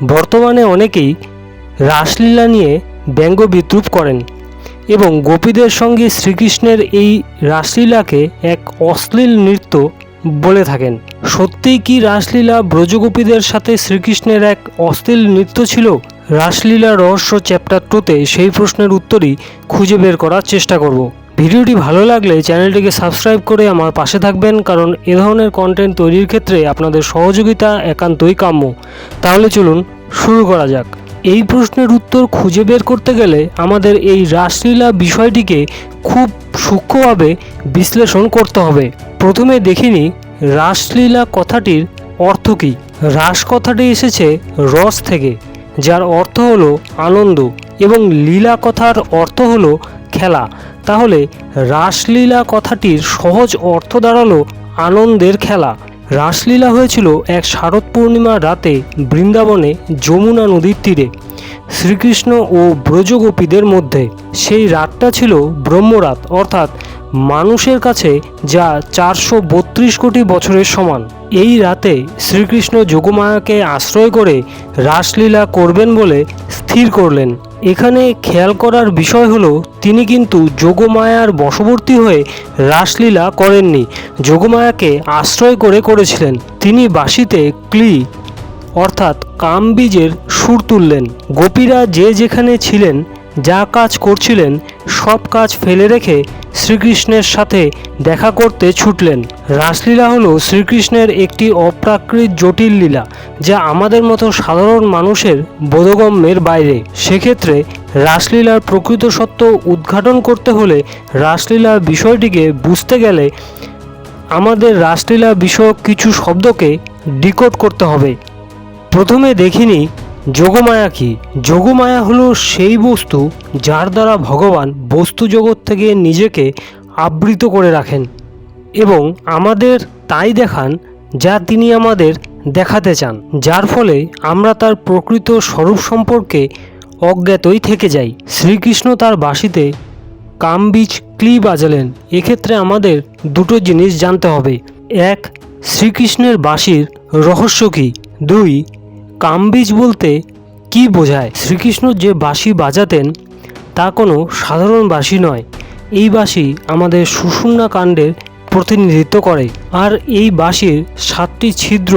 বর্তমানে অনেকেই রাসলীলা নিয়ে ব্যঙ্গ বিদ্রূপ করেন এবং গোপীদের সঙ্গে শ্রীকৃষ্ণের এই রাসলীলাকে এক অশ্লীল নৃত্য বলে থাকেন। সত্যিই কি রাসলীলা ব্রজগোপীদের সাথে শ্রীকৃষ্ণের এক অশ্লীল নৃত্য ছিল? রাসলীলা রহস্য চ্যাপ্টার 2তে সেই প্রশ্নের উত্তরই খুঁজে বের করার চেষ্টা করব। ভিডিওটি ভালো লাগলে চ্যানেলটিকে সাবস্ক্রাইব করে আমার পাশে থাকবেন, কারণ এ ধরনের কন্টেন্ট তৈরির ক্ষেত্রে আপনাদের সহযোগিতা একান্তই কাম্য। তাহলে চলুন শুরু করা যাক। এই প্রশ্নের উত্তর খুঁজে বের করতে গেলে আমাদের এই রাসলীলা বিষয়টিকে খুব সূক্ষ্মভাবে বিশ্লেষণ করতে হবে। প্রথমে দেখিনি রাসলীলা কথাটির অর্থ কী। রাস কথাটি এসেছে রস থেকে, যার অর্থ হলো আনন্দ, এবং লীলা কথার অর্থ হলো খেলা। তাহলে রাসলীলা কথাটির সহজ অর্থ দাঁড়ালো আনন্দের খেলা। রাসলীলা হয়েছিল এক শারদ পূর্ণিমার রাতে বৃন্দাবনে যমুনা নদীর তীরে শ্রীকৃষ্ণ ও ব্রজগোপীদের মধ্যে। সেই রাতটা ছিল ব্রহ্মরাত, অর্থাৎ মানুষের কাছে যা 432 কোটি বছরের সমান। এই রাতে শ্রীকৃষ্ণ যোগমায়াকে আশ্রয় করে রাসলীলা করবেন বলে স্থির করলেন। এখানে খেয়াল করার বিষয় হলো, তিনি কিন্তু যোগমায়ার বশবর্তী হয়ে রাসলীলা করেননি, যোগমায়াকে আশ্রয় করে করেছিলেন। তিনি বাঁশিতে ক্লি অর্থাৎ কামবীজের সুর তুললেন। গোপীরা যে যেখানে ছিলেন, যা কাজ করছিলেন, সব কাজ ফেলে রেখে শ্রীকৃষ্ণের সাথে দেখা করতে ছুটলেন। রাসলীলা হলো শ্রীকৃষ্ণের একটি অপ্রাকৃত জটিল লীলা, যা আমাদের মতো সাধারণ মানুষের বোধগম্যের বাইরে। সেক্ষেত্রে রাসলীলার প্রকৃত সত্য উদ্ঘাটন করতে হলে, রাসলীলার বিষয়টিকে বুঝতে গেলে আমাদের রাসলীলা বিষয়ক কিছু শব্দকে ডিকোড করতে হবে। প্রথমে দেখিনি যোগমায়া কি। যোগমায়া হলো সেই বস্তু যার দ্বারা ভগবান বস্তু জগৎ থেকে নিজেকে আবৃত করে রাখেন এবং আমাদের তাই দেখান যা তিনি আমাদের দেখাতে চান, যার ফলে আমরা তার প্রকৃত স্বরূপ সম্পর্কে অজ্ঞাতই থেকে যাই। শ্রীকৃষ্ণ তার বাঁশিতে কামবীজ ক্লি বাজালেন। এক্ষেত্রে আমাদের দুটো জিনিস জানতে হবে। 1. শ্রীকৃষ্ণের বাঁশির রহস্য কী। 2. কামবীজ বলতে কি বোঝায়। শ্রীকৃষ্ণ যে বাঁশি বাজাতেন তা কোনো সাধারণ বাঁশি নয়। এই বাঁশি আমাদের সুষুম্না কাণ্ডের প্রতিনিধিত্ব করে, আর এই বাঁশির 7টি ছিদ্র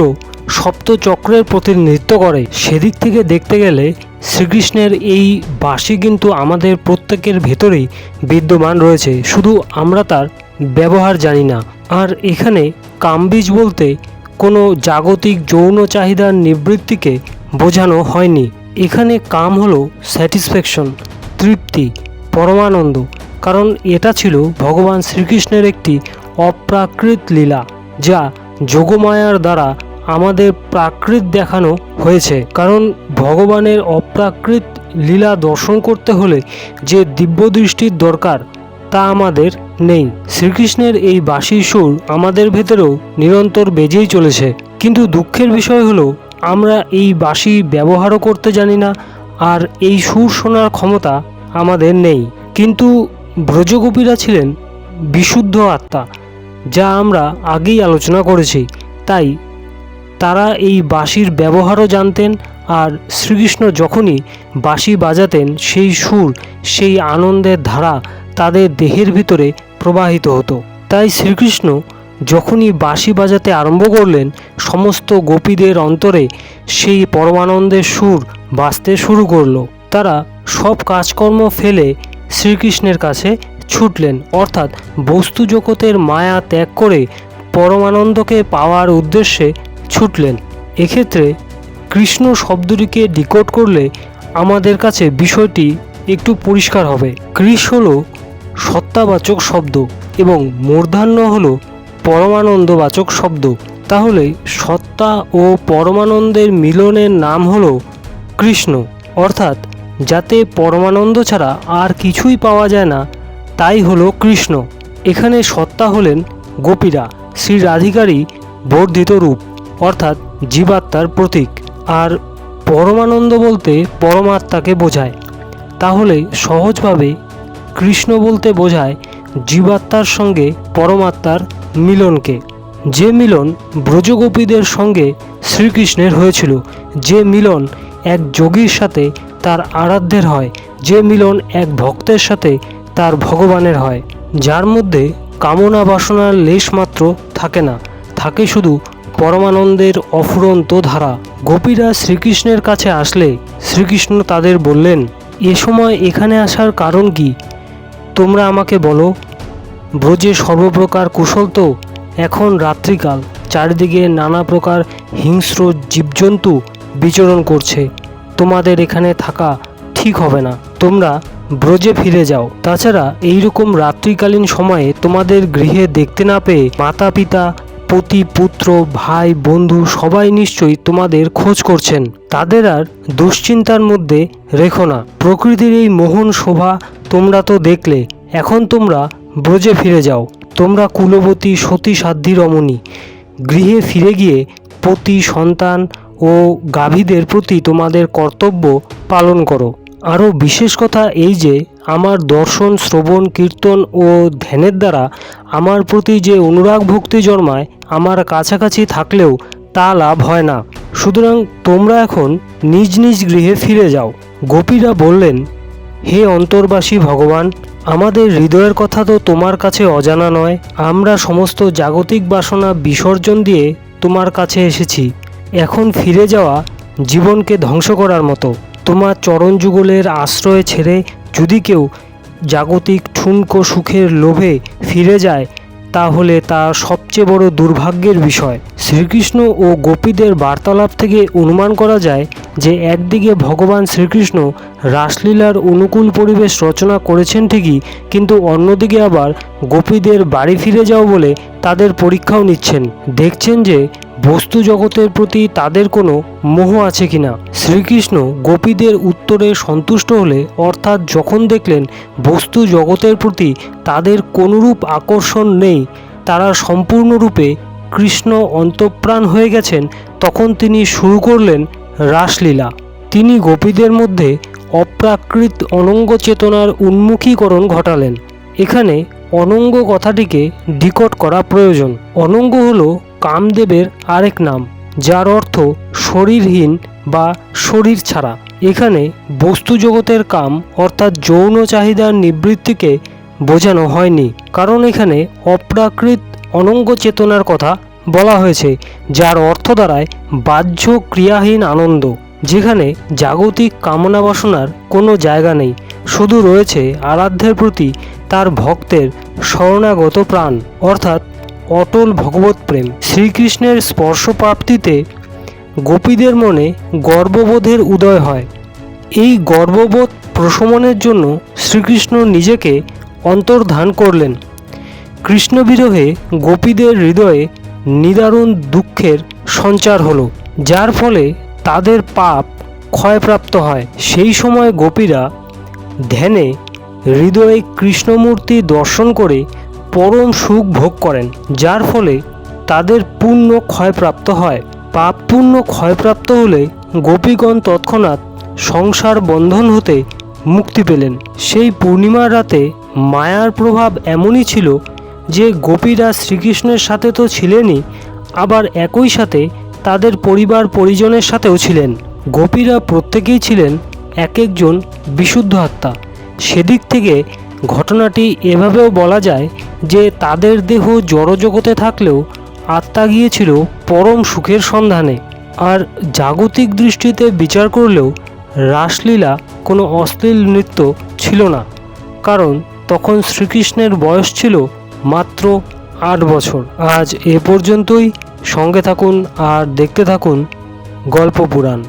সপ্তচক্রের প্রতিনিধিত্ব করে। সেদিক থেকে দেখতে গেলে শ্রীকৃষ্ণের এই বাঁশি কিন্তু আমাদের প্রত্যেকের ভেতরেই বিদ্যমান রয়েছে, শুধু আমরা তার ব্যবহার জানি না। আর এখানে কামবীজ বলতে কোনো জাগতিক যৌন চাহিদার নিবৃত্তিকে বোঝানো হয়নি। এখানে কাম হলো স্যাটিসফ্যাকশন, তৃপ্তি, পরমানন্দ, কারণ এটা ছিল ভগবান শ্রীকৃষ্ণের একটি অপ্রাকৃত লীলা, যা যোগমায়ার দ্বারা আমাদের প্রাকৃত দেখানো হয়েছে। কারণ ভগবানের অপ্রাকৃত লীলা দর্শন করতে হলে যে দিব্য দৃষ্টির দরকার, তা আমাদের নেই। শ্রীকৃষ্ণের এই বাঁশির সুর আমাদের ভেতরেও নিরন্তর বেজেই চলেছে, কিন্তু দুঃখের বিষয় হলো আমরা এই বাঁশি ব্যবহারও করতে জানি না, আর এই সুর শোনার ক্ষমতা আমাদের নেই। কিন্তু ব্রজগোপীরা ছিলেন বিশুদ্ধ আত্মা, যা আমরা আগেই আলোচনা করেছি। তাই তারা এই বাঁশির ব্যবহারও জানতেন, আর শ্রীকৃষ্ণ যখনই বাঁশি বাজাতেন সেই সুর, সেই আনন্দের ধারা তাদের দেহের ভিতরে প্রবাহিত হতো। তাই শ্রীকৃষ্ণ যখনই বাঁশি বাজাতে আরম্ভ করলেন, সমস্ত গোপীদের অন্তরে সেই পরমানন্দের সুর বাজতে শুরু করলো। তারা সব কাজকর্ম ফেলে শ্রীকৃষ্ণের কাছে ছুটলেন, অর্থাৎ বস্তু জগতের মায়া ত্যাগ করে পরমানন্দকে পাওয়ার উদ্দেশ্যে ছুটলেন। এক্ষেত্রে কৃষ্ণ শব্দটিকে ডিকোড করলে আমাদের কাছে বিষয়টি একটু পরিষ্কার হবে। কৃষ হলো সত্তাবাচক শব্দ এবং মূর্ধান্য হলো পরমানন্দবাচক শব্দ। তাহলে সত্তা ও পরমানন্দের মিলনের নাম হলো কৃষ্ণ, অর্থাৎ যাতে পরমানন্দ ছাড়া আর কিছুই পাওয়া যায় না, তাই হলো কৃষ্ণ। এখানে সত্তা হলেন গোপীরা, শ্রী রাধিকারই বর্ধিত রূপ, অর্থাৎ জীবাত্মার প্রতীক, আর পরমানন্দ বলতে পরমাত্মাকে বোঝায়। তাহলে সহজভাবে কৃষ্ণ বলতে বোঝায় জীবাত্মার সঙ্গে পরমাত্মার মিলনকে, যে মিলন ব্রজগোপীদের সঙ্গে শ্রীকৃষ্ণের হয়েছিল, যে মিলন এক যোগীর সাথে তার আরাধ্যের হয়, যে মিলন এক ভক্তের সাথে তার ভগবানের হয়, যার মধ্যে কামনা বাসনার লেশমাত্র থাকে না, থাকে শুধু পরমানন্দের অফুরন্ত ধারা। গোপীরা শ্রীকৃষ্ণের কাছে আসলে শ্রীকৃষ্ণ তাদের বললেন, এ সময় এখানে আসার কারণ কি? তোমরা আমাকে বলো। ব্রজে সর্বপ্রকার কুশল তো? এখন রাত্রিকাল, চারিদিকে নানা প্রকার হিংস্র জীবজন্তু বিচরণ করছে, তোমাদের এখানে থাকা ঠিক হবে না, তোমরা ব্রজে ফিরে যাও। তাছাড়া এইরকম রাত্রিকালীন সময়ে তোমাদের গৃহে দেখতে না পেয়ে মাতা পিতা, পতি পুত্র, ভাই বন্ধু সবাই নিশ্চয়ই তোমাদের খোঁজ করছেন, তাদের আর দুশ্চিন্তার মধ্যে রেখো না। প্রকৃতির এই মোহন শোভা তোমরা তো দেখলে, এখন তোমরা ব্রজে ফিরে যাও। তোমরা কুলবতী সতী সাধ্বী রমণী, গৃহে ফিরে গিয়ে পতি, সন্তান ও গাভীদের প্রতি তোমাদের কর্তব্য পালন করো। আরও বিশেষ কথা এই যে, আমার দর্শন, শ্রবণ, কীর্তন ও ধ্যানের দ্বারা আমার প্রতি যে অনুরাগ ভক্তি জন্মায়, আমার কাছাকাছি থাকলেও তা লাভ হয় না। সুতরাং তোমরা এখন নিজ নিজ গৃহে ফিরে যাও। গোপীরা বললেন, হে অন্তর্বাসী ভগবান, আমাদের হৃদয়ের কথা তো তোমার কাছে অজানা নয়। আমরা সমস্ত জাগতিক বাসনা বিসর্জন দিয়ে তোমার কাছে এসেছি। এখন ফিরে যাওয়া জীবনকে ধ্বংস করার মতো। তোমার চরণ যুগলের আশ্রয় ছেড়ে যদি কেউ জাগতিক ঠুনকো সুখের লোভে ফিরে যায়, তাহলে তা সবচেয়ে বড় দুর্ভাগ্যের বিষয়। শ্রীকৃষ্ণ ও গোপীদের বার্তালাপ থেকে অনুমান করা যায় যে, একদিকে ভগবান শ্রীকৃষ্ণ রাসলীলার অনুকূল পরিবেশ রচনা করেছেন ঠিকই, কিন্তু অন্যদিকে আবার গোপীদের বাড়ি ফিরে যাও বলে তাদের পরীক্ষাও নিচ্ছেন, দেখছেন যে বস্তু জগতের প্রতি তাদের কোনো মোহ আছে কিনা। শ্রীকৃষ্ণ গোপীদের উত্তরে সন্তুষ্ট হলে, অর্থাৎ যখন দেখলেন বস্তু জগতের প্রতি তাদের কোনরূপ আকর্ষণ নেই, তারা সম্পূর্ণরূপে কৃষ্ণ অন্তঃপ্রাণ হয়ে গেছেন, তখন তিনি শুরু করলেন রাসলীলা। তিনি গোপীদের মধ্যে অপ্রাকৃত অনঙ্গ চেতনার উন্মুখীকরণ ঘটালেন। এখানে অনঙ্গ কথাটিকে ডিকোড করা প্রয়োজন। অনঙ্গ হলো কামদেবের আরেক নাম, যার অর্থ শরীরহীন বা শরীর ছাড়া। এখানে বস্তু জগতের কাম অর্থাৎ যৌন চাহিদার নিবৃত্তিকে বোঝানো হয়নি, কারণ এখানে অপ্রাকৃত অনঙ্গ চেতনার কথা বলা হয়েছে, যার অর্থ দাঁড়ায় বাহ্য ক্রিয়াহীন আনন্দ, যেখানে জাগতিক কামনা বাসনার কোনো জায়গা নেই, শুধু রয়েছে আরাধ্যের প্রতি তার ভক্তের শরণাগত প্রাণ, অর্থাৎ অটল ভগবত প্রেম। শ্রীকৃষ্ণের স্পর্শপ্রাপ্তিতে গোপীদের মনে গর্ববোধের উদয় হয়। এই গর্ববোধ প্রশমনের জন্য শ্রীকৃষ্ণ নিজেকে অন্তর্ধান করলেন। কৃষ্ণ বিরহে গোপীদের হৃদয়ে নিদারুণ দুঃখের সঞ্চার হলো, যার ফলে তাদের পাপ ক্ষয়প্রাপ্ত হয়। সেই সময় গোপীরা ধ্যানে হৃদয়ে কৃষ্ণমূর্তি দর্শন করে পরম সুখ ভোগ করেন, যার ফলে তাদের পুণ্য ক্ষয়প্রাপ্ত হয়। পাপ পুণ্য ক্ষয়প্রাপ্ত হলে গোপীগণ তৎক্ষণাৎ সংসার বন্ধন হতে মুক্তি পেলেন। সেই পূর্ণিমার রাতে মায়ার প্রভাব এমনই ছিল যে গোপীরা শ্রীকৃষ্ণের সাথে তো ছিলেনই, আবার একই সাথে তাদের পরিবার পরিজনের সাথেও ছিলেন। গোপীরা প্রত্যেকেই ছিলেন এক একজন বিশুদ্ধ আত্মা। সেদিক থেকে ঘটনাটি এভাবেও বলা যায় যে, তাদের দেহ জড়জগতে থাকলেও আত্মা গিয়েছিল পরম সুখের সন্ধানে। আর জাগতিক দৃষ্টিতে বিচার করলেও রাসলীলা কোনো অশ্লীল নৃত্য ছিল না, কারণ তখন শ্রীকৃষ্ণের বয়স ছিল মাত্র 8 বছর। আজ এ পর্যন্তই। সঙ্গে থাকুন আর দেখতে থাকুন গল্প পুরাণ।